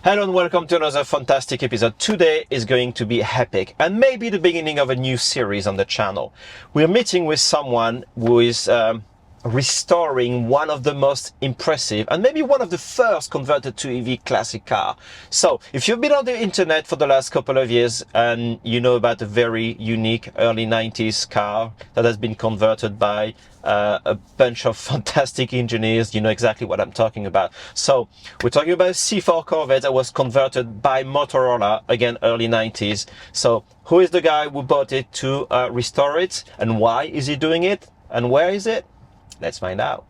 Hello and welcome to another fantastic episode. Today is going to be epic and maybe the beginning of a new series on the channel. We're meeting with someone who is restoring one of the most impressive and maybe one of the first converted to EV classic car. So if you've been on the internet for the last couple of years and you know about a very unique early 90s car that has been converted by a bunch of fantastic engineers, you know exactly what I'm talking about. So we're talking about a C4 Corvette that was converted by Motorola, again early 90s. So who is the guy who bought it to restore it, and why is he doing it, and where is it? Let's find out.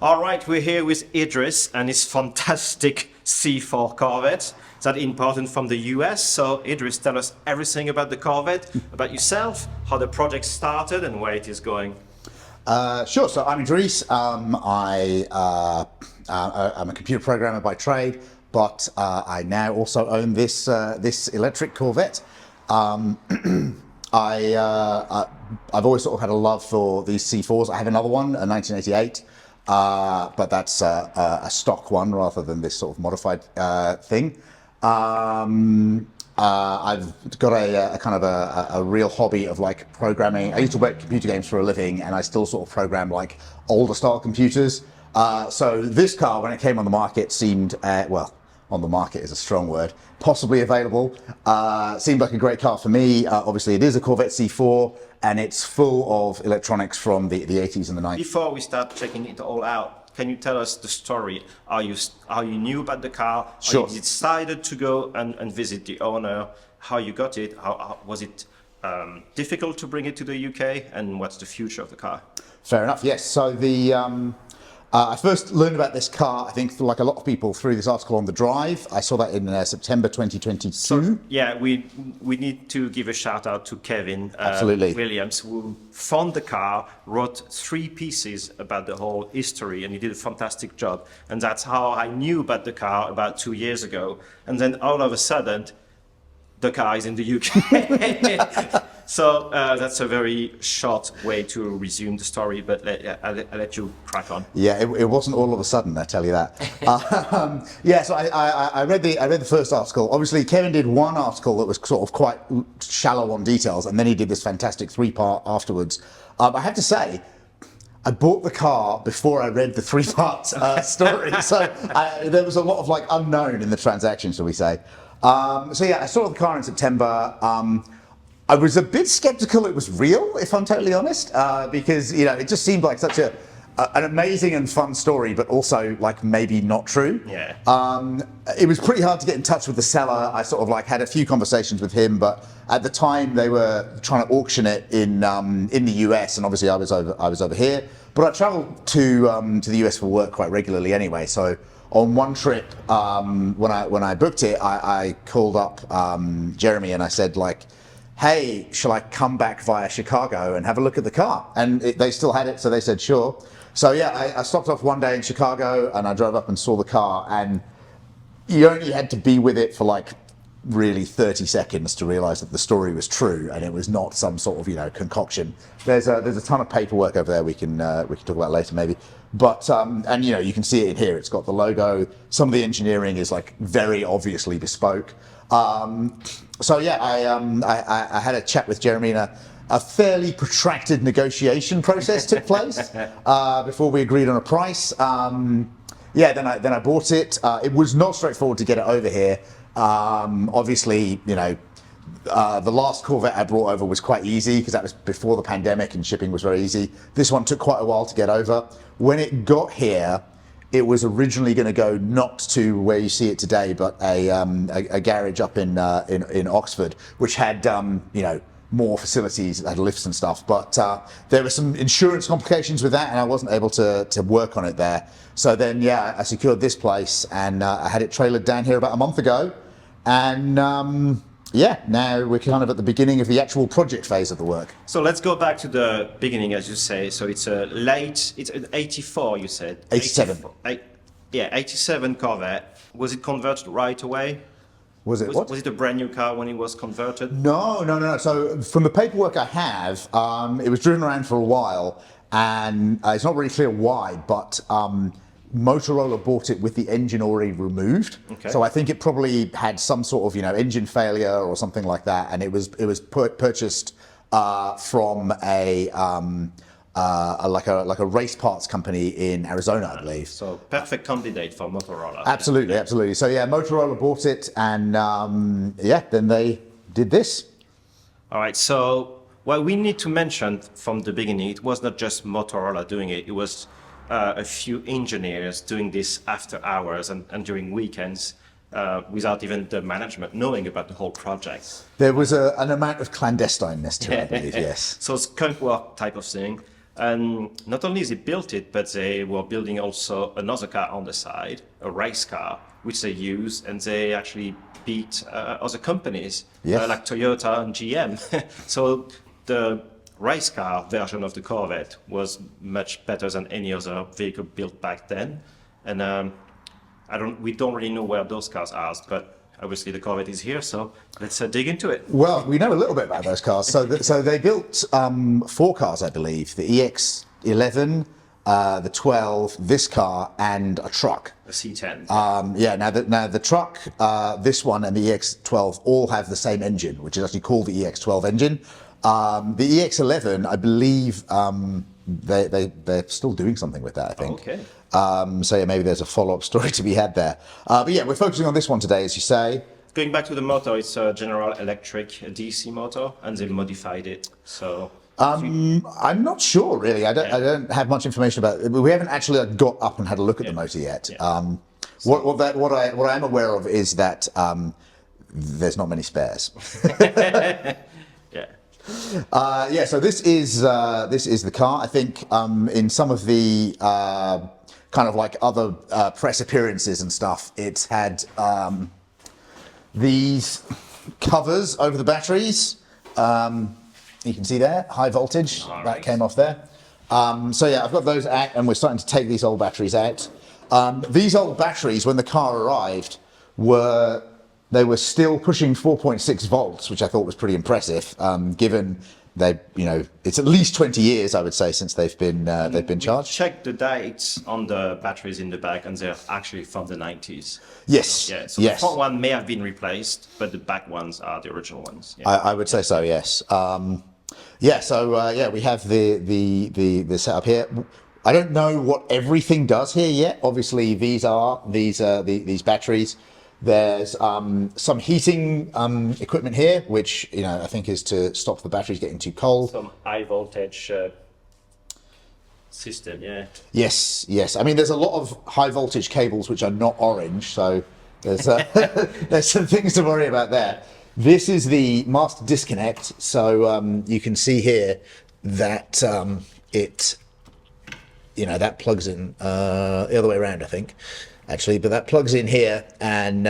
All right, we're here with Idris and his fantastic C4 Corvette that imported from the US. So Idris, tell us everything about the Corvette, about yourself, how the project started and where it is going. Sure. So I'm Idris. I'm a computer programmer by trade, but I now also own this electric Corvette. I've always sort of had a love for these C4s. I have another one, a 1988, but that's a stock one rather than this sort of modified thing. I've got a kind of a real hobby of like programming. I used to work computer games for a living, and I still sort of program like older style computers. So this car, when it came on the market, seemed well, on the market is a strong word, possibly available. Seemed like a great car for me. Obviously, it is a Corvette C4, and it's full of electronics from the 80s and the 90s. Before we start checking it all out, can you tell us the story? How you knew about the car? Sure. How you decided to go and visit the owner? How you got it? How was it difficult to bring it to the UK? And what's the future of the car? Fair enough. Yes. So I first learned about this car, I think, like a lot of people, through this article on The Drive. I saw that in September 2022. So, yeah, we need to give a shout out to Kevin Williams, who found the car, wrote 3 pieces about the whole history, and he did a fantastic job. And that's how I knew about the car about 2 years ago. And then all of a sudden, the car is in the UK. So that's a very short way to resume the story, but I'll let you crack on. Yeah, it wasn't all of a sudden, I tell you that. Yeah, so I read the first article. Obviously, Kevin did one article that was sort of quite shallow on details, and then he did this fantastic 3-part afterwards. I have to say, I bought the car before I read the 3-part story, so there was a lot of like unknown in the transaction, shall we say. So yeah, I saw the car in September. I was a bit skeptical it was real, if I'm totally honest, because, you know, it just seemed like such an amazing and fun story, but also like maybe not true. Yeah. It was pretty hard to get in touch with the seller. I sort of like had a few conversations with him, but at the time they were trying to auction it in the US, and obviously I was over here. But I travelled to the US for work quite regularly anyway, so. On one trip, when I booked it, I called up Jeremy and I said, like, hey, shall I come back via Chicago and have a look at the car? And they still had it, so they said, sure. So yeah, I stopped off one day in Chicago and I drove up and saw the car, and you only had to be with it for like really 30 seconds to realize that the story was true and it was not some sort of, you know, concoction. There's a ton of paperwork over there we can talk about later maybe. But and you know, you can see it in here. It's got the logo. Some of the engineering is like very obviously bespoke. So yeah, I had a chat with Jeremy, and a fairly protracted negotiation process took place before we agreed on a price. Yeah, then I bought it. It was not straightforward to get it over here. Obviously, you know, the last Corvette I brought over was quite easy because that was before the pandemic and shipping was very easy. This one took quite a while to get over. When it got here, it was originally going to go not to where you see it today, but a garage up in Oxford, which had you know, more facilities, had lifts and stuff. But there were some insurance complications with that, and I wasn't able to work on it there. So then, yeah, I secured this place, and I had it trailered down here about a month ago, and yeah, now we're kind of at the beginning of the actual project phase of the work. So let's go back to the beginning, as you say. So it's it's an 84, you said? 87. 87 Corvette. Was it converted right away? Was it what? Was it a brand new car when it was converted? No. So from the paperwork I have, it was driven around for a while, and it's not really clear why, but Motorola bought it with the engine already removed. Okay. So I think it probably had some sort of engine failure or something like that, and it was purchased from a race parts company in Arizona, I believe. So perfect candidate for Motorola. Absolutely, absolutely. So yeah, Motorola bought it, and then they did this. All right. So what we need to mention from the beginning, it was not just Motorola doing it. It was a few engineers doing this after hours and during weekends without even the management knowing about the whole project. There was an amount of clandestineness to it, I believe, yes. So it's skunk work type of thing. And not only they built it, but they were building also another car on the side, a race car, which they use, and they actually beat other companies like Toyota and GM. So the race car version of the Corvette was much better than any other vehicle built back then. And we don't really know where those cars are, but obviously the Corvette is here, so let's dig into it. Well, we know a little bit about those cars. So they built 4 cars, I believe: the EX11, the 12, this car, and a truck. A C10. Now the truck, this one, and the EX12 all have the same engine, which is actually called the EX12 engine. The EX11, I believe, they're still doing something with that, I think. Okay. So yeah, maybe there's a follow-up story to be had there. But yeah, we're focusing on this one today, as you say. Going back to the motor, it's a General Electric DC motor, and they modified it. So I'm not sure, really. I don't have much information about it. We haven't actually got up and had a look at the motor yet. Yeah. What I am aware of is that there's not many spares. Yeah. So this is the car. I think in some of the kind of like other press appearances and stuff, it's had these covers over the batteries. You can see there, high voltage. All that right. came off there. So yeah, I've got those out, and we're starting to take these old batteries out. These old batteries, when the car arrived, were still pushing 4.6 volts, which I thought was pretty impressive, given it's at least 20 years, I would say, since they've been charged. Check the dates on the batteries in the back, and they're actually from the 90s. Yes. So the front one may have been replaced, but the back ones are the original ones. Yeah. I would say so. Yes. We have the setup here. I don't know what everything does here yet. Obviously, these batteries. There's some heating equipment here, which I think is to stop the batteries getting too cold. Some high voltage system, yeah. Yes. I mean, there's a lot of high voltage cables which are not orange, so there's there's some things to worry about there. This is the master disconnect, so you can see here that that plugs in the other way around, I think. Actually, but that plugs in here, and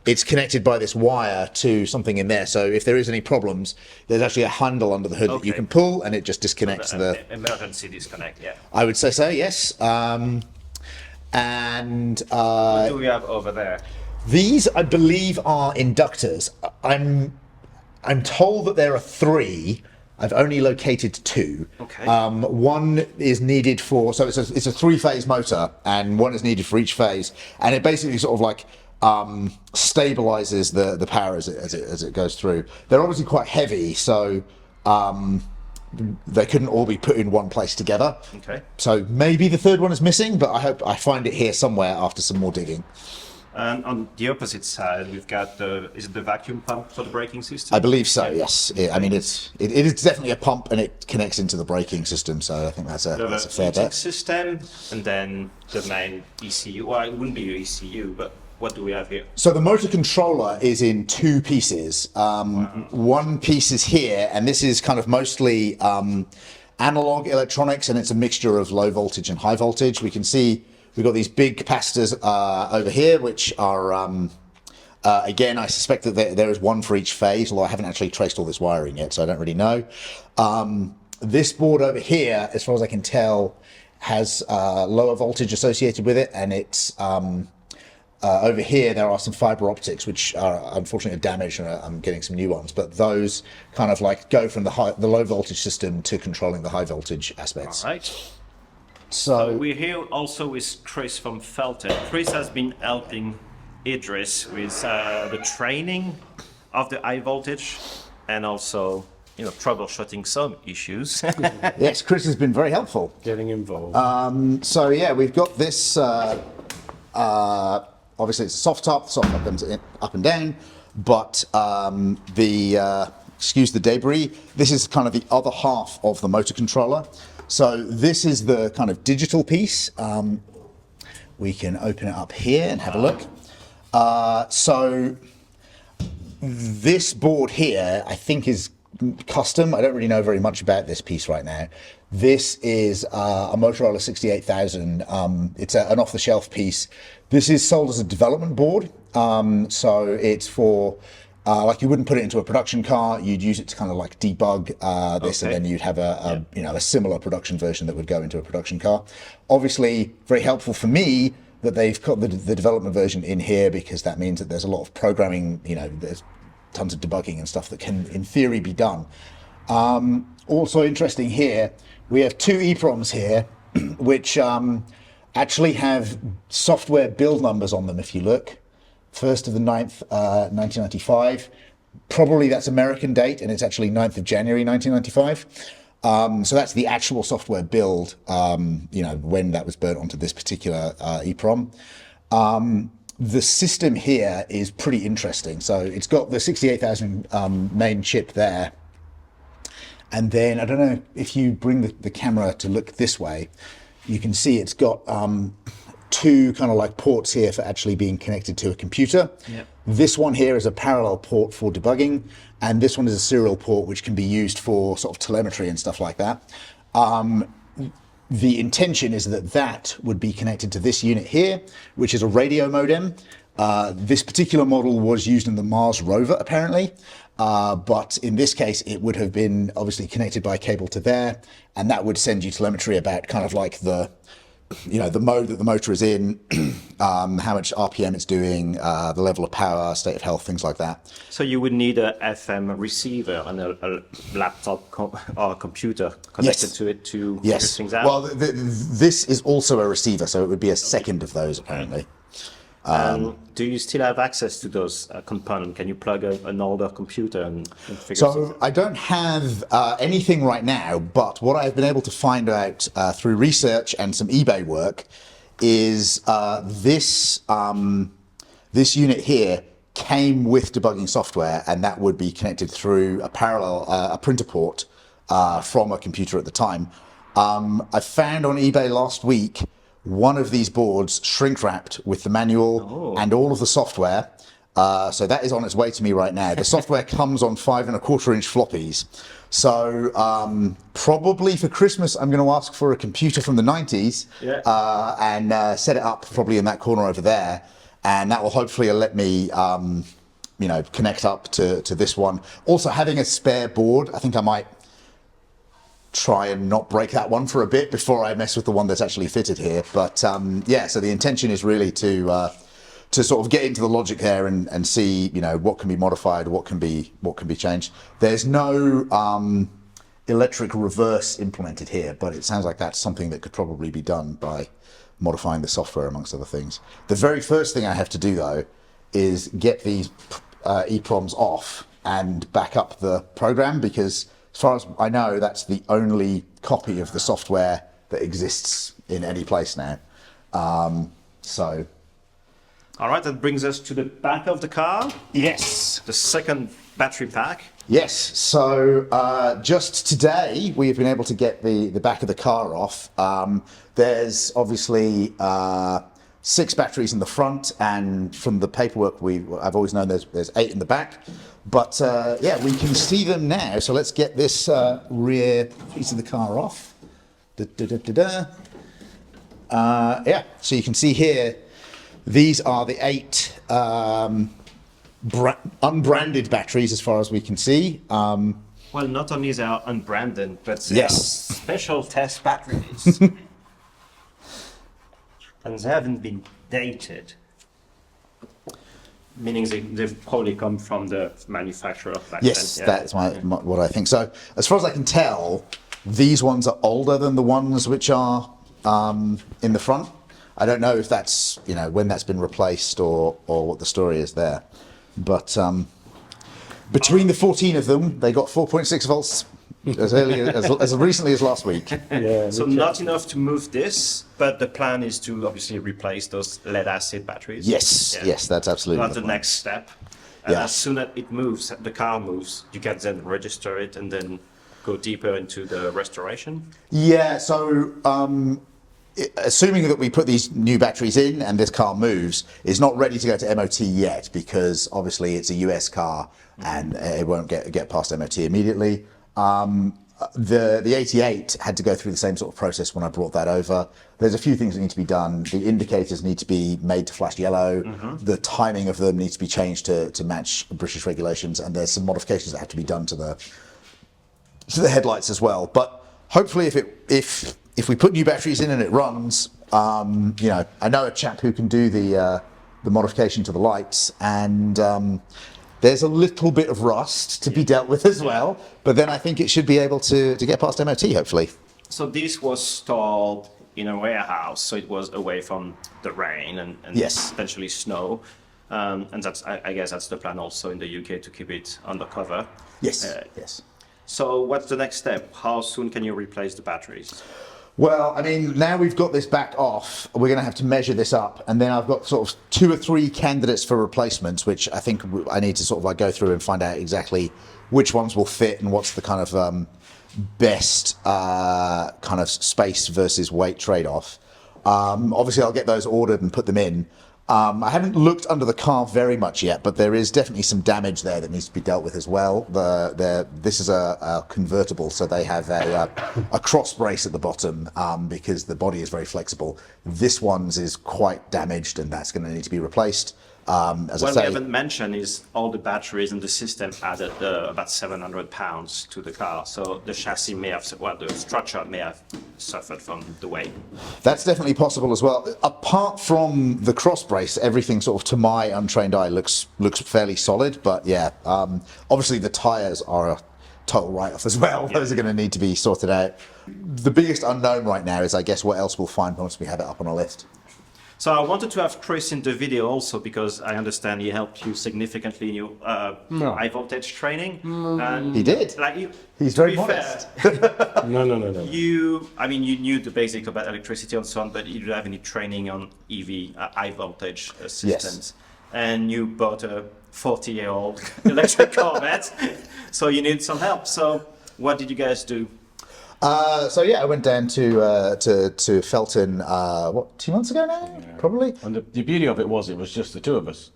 it's connected by this wire to something in there. So if there is any problems, there's actually a handle under the hood that you can pull, and it just disconnects the emergency disconnect. Yeah, I would say so. Yes. What do we have over there? These, I believe, are inductors. I'm told that there are 3. I've only located 2. Okay. One is needed for, so it's a 3-phase motor, and one is needed for each phase, and it basically sort of like stabilizes the power as it goes through. They're obviously quite heavy, so they couldn't all be put in one place together. Okay. So maybe the 3rd one is missing, but I hope I find it here somewhere after some more digging. And on the opposite side, we've got is it the vacuum pump for the braking system? I believe so. Yes. I mean, it is definitely a pump, and it connects into the braking system. So I think that's a fair bet. System, and then the main ECU. Well, it wouldn't be your ECU, but what do we have here? So the motor controller is in 2 pieces. One piece is here, and this is kind of mostly analog electronics, and it's a mixture of low voltage and high voltage. We can see we've got these big capacitors over here, which are, again, I suspect that there is one for each phase, although I haven't actually traced all this wiring yet, so I don't really know. This board over here, as far as I can tell, has lower voltage associated with it, and it's over here there are some fiber optics which are unfortunately damaged, and I'm getting some new ones, but those kind of like go from the low voltage system to controlling the high voltage aspects. All right. So we're here also with Chris from Felton. Chris has been helping Idris with the training of the high voltage and also, troubleshooting some issues. yes, Chris has been very helpful. Getting involved. So yeah, we've got this. Obviously, it's a soft top. Soft top comes up and down, but excuse the debris. This is kind of the other half of the motor controller. So this is the kind of digital piece. We can open it up here and have a look. So this board here, I think, is custom. I don't really know very much about this piece right now. This is a Motorola 68000. It's an off-the-shelf piece. This is sold as a development board. So it's for, like, you wouldn't put it into a production car. You'd use it to kind of like debug this, and then you'd have a similar production version that would go into a production car. Obviously, very helpful for me that they've got the development version in here, because that means that there's a lot of programming, there's tons of debugging and stuff that can, in theory, be done. Also interesting here, we have two EEPROMs here, which actually have software build numbers on them, if you look. 1st of the 9th, 1995. Probably that's American date, and it's actually 9th of January, 1995. So that's the actual software build, when that was burnt onto this particular EEPROM. The system here is pretty interesting. So it's got the 68000 main chip there. And then, I don't know if you bring the camera to look this way, you can see it's got two kind of like ports here for actually being connected to a computer. Yep. This one here is a parallel port for debugging, and this one is a serial port which can be used for sort of telemetry and stuff like that. The intention is that would be connected to this unit here, which is a radio modem. This particular model was used in the Mars rover, apparently. But in this case, it would have been obviously connected by cable to there, and that would send you telemetry about kind of like the mode that the motor is in, how much RPM it's doing, the level of power, state of health, things like that. So you would need a FM receiver and a laptop or a computer connected to it to figure things out? Well, this is also a receiver, so it would be a second of those, apparently. Do you still have access to those components? Can you plug an older computer and figure So I don't have anything right now, but what I've been able to find out through research and some eBay work is this unit here came with debugging software, and that would be connected through a parallel a printer port from a computer at the time. I found on eBay last week one of these boards shrink wrapped with the manual and all of the software. So that is on its way to me right now. The software comes on 5 1/4 inch floppies. So probably for Christmas, I'm going to ask for a computer from the 90s and set it up probably in that corner over there. And that will hopefully let me, connect up to this one. Also, having a spare board, I think I might try and not break that one for a bit before I mess with the one that's actually fitted here. But so the intention is really to sort of get into the logic there and see, what can be modified, what can be changed. There's no electric reverse implemented here, but it sounds like that's something that could probably be done by modifying the software, amongst other things. The very first thing I have to do, though, is get these EEPROMs off and back up the program, because as far as I know, that's the only copy of the software that exists in any place now. All right, that brings us to the back of the car. Yes. The second battery pack. Yes, so just today we have been able to get the back of the car off. There's obviously 6 batteries in the front, and from the paperwork I've always known there's 8 in the back. But we can see them now. So let's get this rear piece of the car off. So you can see here, these are the 8 unbranded batteries as far as we can see. Well, not only they are unbranded, but they are special test batteries. And they haven't been dated. Meaning they've probably come from the manufacturer back then. Yes, that's what I think. So as far as I can tell, these ones are older than the ones which are in the front. I don't know if that's, when that's been replaced or what the story is there. But between the 14 of them, they got 4.6 volts as recently as last week. Yeah, So not enough to move this, but the plan is to obviously replace those lead acid batteries. Yes, that's absolutely That's the plan. next step. And Yeah. as soon as it moves, the car moves, you can then register it and then go deeper into the restoration. Yeah, so assuming that we put these new batteries in and this car moves, it's not ready to go to MOT yet because obviously it's a US car and it won't get past MOT immediately. The 88 had to go through the same sort of process when I brought that over. There's a few things that need to be done. The indicators need to be made to flash yellow. The timing of them needs to be changed to match British regulations, and there's some modifications that have to be done to the headlights as well. But hopefully, if we put new batteries in and it runs, I know a chap who can do the modification to the lights, and there's a little bit of rust to be dealt with as well. But then I think it should be able to get past MOT, hopefully. So this was stored in a warehouse, so it was away from the rain and Yes. potentially snow. And that's, I guess that's the plan also in the UK to keep it undercover. Yes, yes. So what's the next step? How soon can you replace the batteries? Well, I mean, now we've got this back off, we're going to have to measure this up, and then I've got sort of 2 or 3 candidates for replacements, which I think I need to sort of like go through and find out exactly which ones will fit and what's the kind of best kind of space versus weight trade-off. Obviously, I'll get those ordered and put them in. I haven't looked under the car very much yet, but there is definitely some damage there that needs to be dealt with as well. This is a convertible, so they have a cross brace at the bottom because the body is very flexible. This one's is quite damaged, and that's going to need to be replaced. As I What say, we haven't mentioned is all the batteries in the system added about 700 pounds to the car. So the chassis may have, the structure may have suffered from the weight. that's definitely possible as well. Apart from the cross brace, everything sort of to my untrained eye looks fairly solid. But yeah, obviously the tyres are a total write-off as well. Those are going to need to be sorted out. The biggest unknown right now is, I guess, what else we'll find once we have it up on a lift. So I wanted to have Chris in the video also because I understand he helped you significantly in your high voltage training. And He did. He's to very be modest. fair, No. you knew the basics about electricity and so on, but you didn't have any training on EV, high voltage systems. And you bought a 40-year-old electric Corvette, so you need some help. So what did you guys do? I went down to Felton, 2 months ago now, probably? And the beauty of it was just the two of us.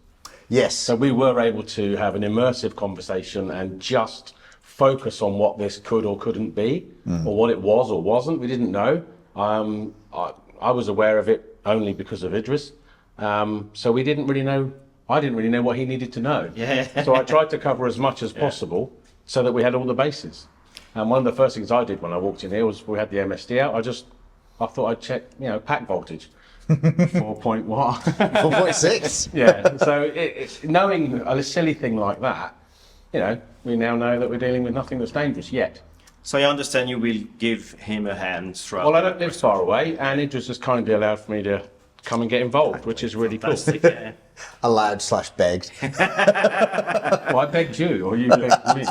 Yes. So we were able to have an immersive conversation and just focus on what this could or couldn't be, or what it was or wasn't. We didn't know. I was aware of it only because of Idris. So we didn't really know. I didn't really know what he needed to know. Yeah. So I tried to cover as much as possible so that we had all the bases. And one of the first things I did when I walked in here was we had the MSD out. I thought I'd check, pack voltage. 4.1. 4.6. Yeah. So knowing a silly thing like that, we now know that we're dealing with nothing that's dangerous yet. So I understand you will give him a hand throughout. Well, I don't live far away, and Idris has kindly allowed for me to come and get involved, which is really cool. Fantastic, yeah. Allowed/begged. Well, I begged you, or you begged me.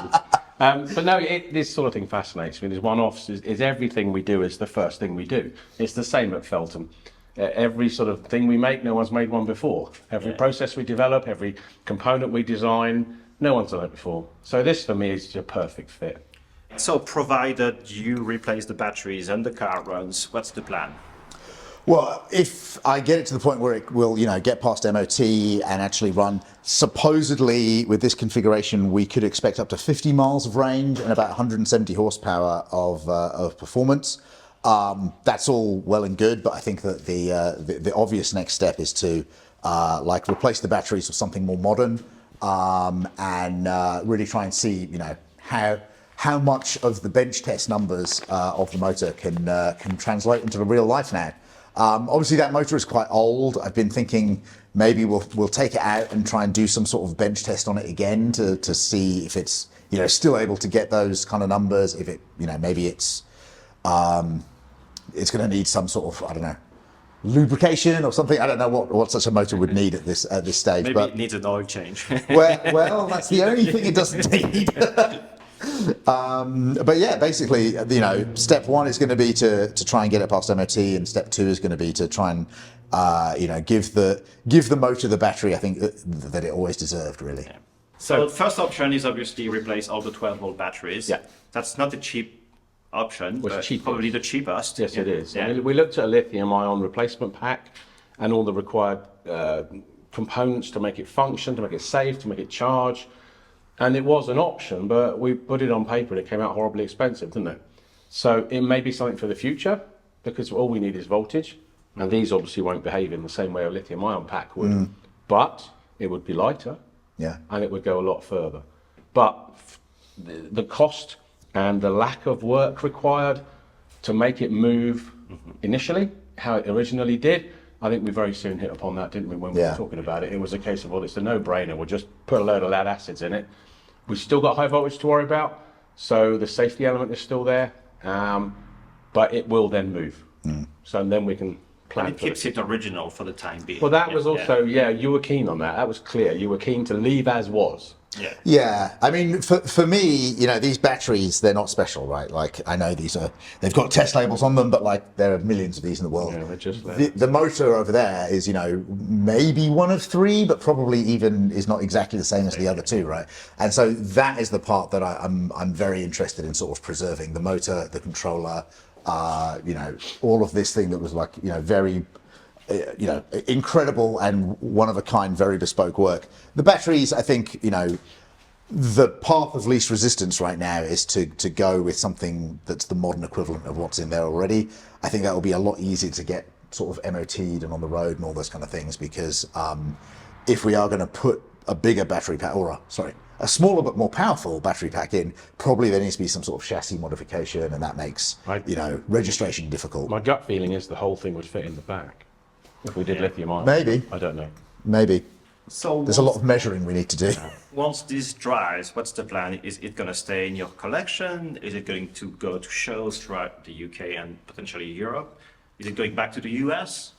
But no, this sort of thing fascinates me. There's one-offs. Is everything we do is the first thing we do. It's the same at Felton. Every sort of thing we make, no one's made one before. Every process we develop, every component we design, no one's done it before. So this, for me, is just a perfect fit. So provided you replace the batteries and the car runs, what's the plan? Well, if I get it to the point where it will, get past MOT and actually run, supposedly with this configuration, we could expect up to 50 miles of range and about 170 horsepower of performance. That's all well and good, but I think that the obvious next step is to replace the batteries with something more modern and really try and see, how much of the bench test numbers of the motor can translate into the real life now. Obviously, that motor is quite old. I've been thinking maybe we'll take it out and try and do some sort of bench test on it again to see if it's still able to get those kind of numbers. If it maybe it's it's going to need some sort of, I don't know, lubrication or something. I don't know what such a motor would need at this stage. Maybe but it needs an oil change. well, that's the only thing it doesn't need. But yeah, basically, step one is going to be to try and get it past MOT, and step two is going to be to try and give the motor the battery I think that it always deserved, really. Yeah. So the first option is obviously replace all the 12-volt batteries. Yeah. That's not a cheap option, but probably the cheapest. Yes, it is. Yeah. I mean, we looked at a lithium-ion replacement pack and all the required components to make it function, to make it safe, to make it charge. And it was an option, but we put it on paper and it came out horribly expensive, didn't it? So it may be something for the future, because all we need is voltage. And these obviously won't behave in the same way a lithium-ion pack would. But it would be lighter. Yeah. And it would go a lot further. But the cost and the lack of work required to make it move initially, how it originally did, I think we very soon hit upon that, didn't we, when we were talking about it? It was a case of, well, it's a no-brainer. We'll just put a load of lead acids in it. We've still got high voltage to worry about, so the safety element is still there, but it will then move. So then we can plan. And it keeps it original for the time being. Well, that was also, you were keen on that. That was clear. You were keen to leave as was. Yeah. Yeah, I mean, for me, these batteries, they're not special, right? Like, I know they've got test labels on them, but like, there are millions of these in the world. Yeah, they're just there. The motor over there is, maybe one of three, but probably even is not exactly the same as the other two, right? And so that is the part that I'm very interested in sort of preserving: the motor, the controller, all of this thing that was like, very incredible and one of a kind, very bespoke work. The batteries, I think, the path of least resistance right now is to go with something that's the modern equivalent of what's in there already. I think that will be a lot easier to get sort of MOT'd and on the road and all those kind of things, because if we are going to put a bigger battery pack, a smaller but more powerful battery pack in, probably there needs to be some sort of chassis modification, and that makes registration difficult. My gut feeling is the whole thing would fit in the back if we did lithium ion. Maybe. I don't know. Maybe. So there's a lot of measuring we need to do. Once this dries, what's the plan? Is it going to stay in your collection? Is it going to go to shows throughout the UK and potentially Europe? Is it going back to the US?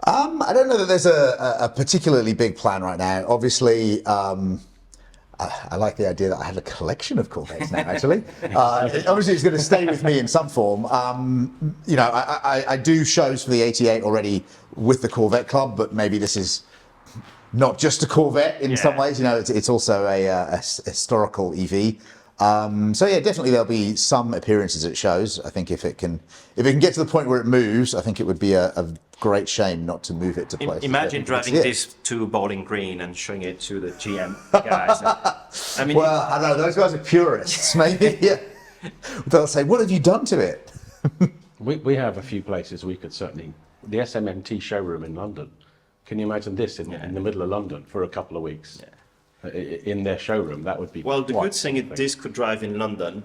I don't know that there's a particularly big plan right now. Obviously, I like the idea that I have a collection of Corvettes now, actually. Obviously, it's going to stay with me in some form. I do shows for the 88 already with the Corvette Club, but maybe this is not just a Corvette in some ways. It's also a historical EV. So yeah, definitely there'll be some appearances at shows. I think if it can get to the point where it moves, I think it would be a great shame not to move it to places. Imagine driving this to Bowling Green and showing it to the GM guys. I mean, well, I don't know, those guys are purists, maybe. Yeah. They'll say, "What have you done to it?" We have a few places we could certainly. The SMMT showroom in London. Can you imagine this in the middle of London for a couple of weeks? Yeah. In their showroom, that would be. Well, the good thing is this could drive in London,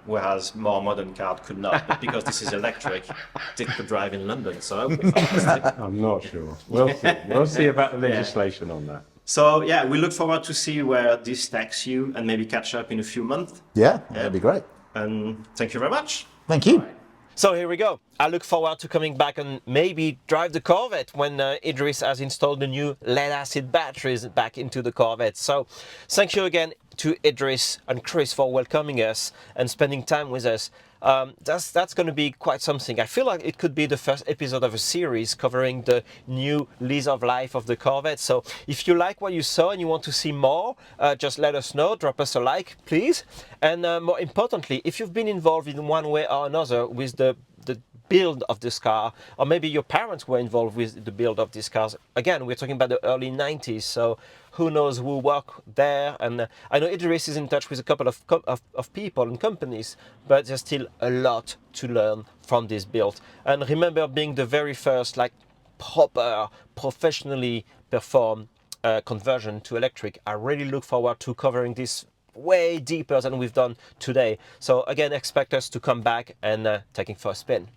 whereas more modern cars could not. But because this is electric, it could drive in London. So that would be fantastic. I'm not sure. We'll see. We'll see about the legislation on that. So yeah, we look forward to see where this takes you, and maybe catch up in a few months. Yeah, that'd be great. And thank you very much. Thank you. So here we go. I look forward to coming back and maybe drive the Corvette when Idris has installed the new lead-acid batteries back into the Corvette. So thank you again to Idris and Chris for welcoming us and spending time with us. That's going to be quite something. I feel like it could be the first episode of a series covering the new lease of life of the Corvette. So if you like what you saw and you want to see more, just let us know. Drop us a like, please. And more importantly, if you've been involved in one way or another with the build of this car, or maybe your parents were involved with the build of these cars. Again, we're talking about the early 90s, so who knows who worked there. And I know Idris is in touch with a couple of people and companies, but there's still a lot to learn from this build. And remember, being the very first proper, professionally performed conversion to electric, I really look forward to covering this way deeper than we've done today. So again, expect us to come back and taking for a spin.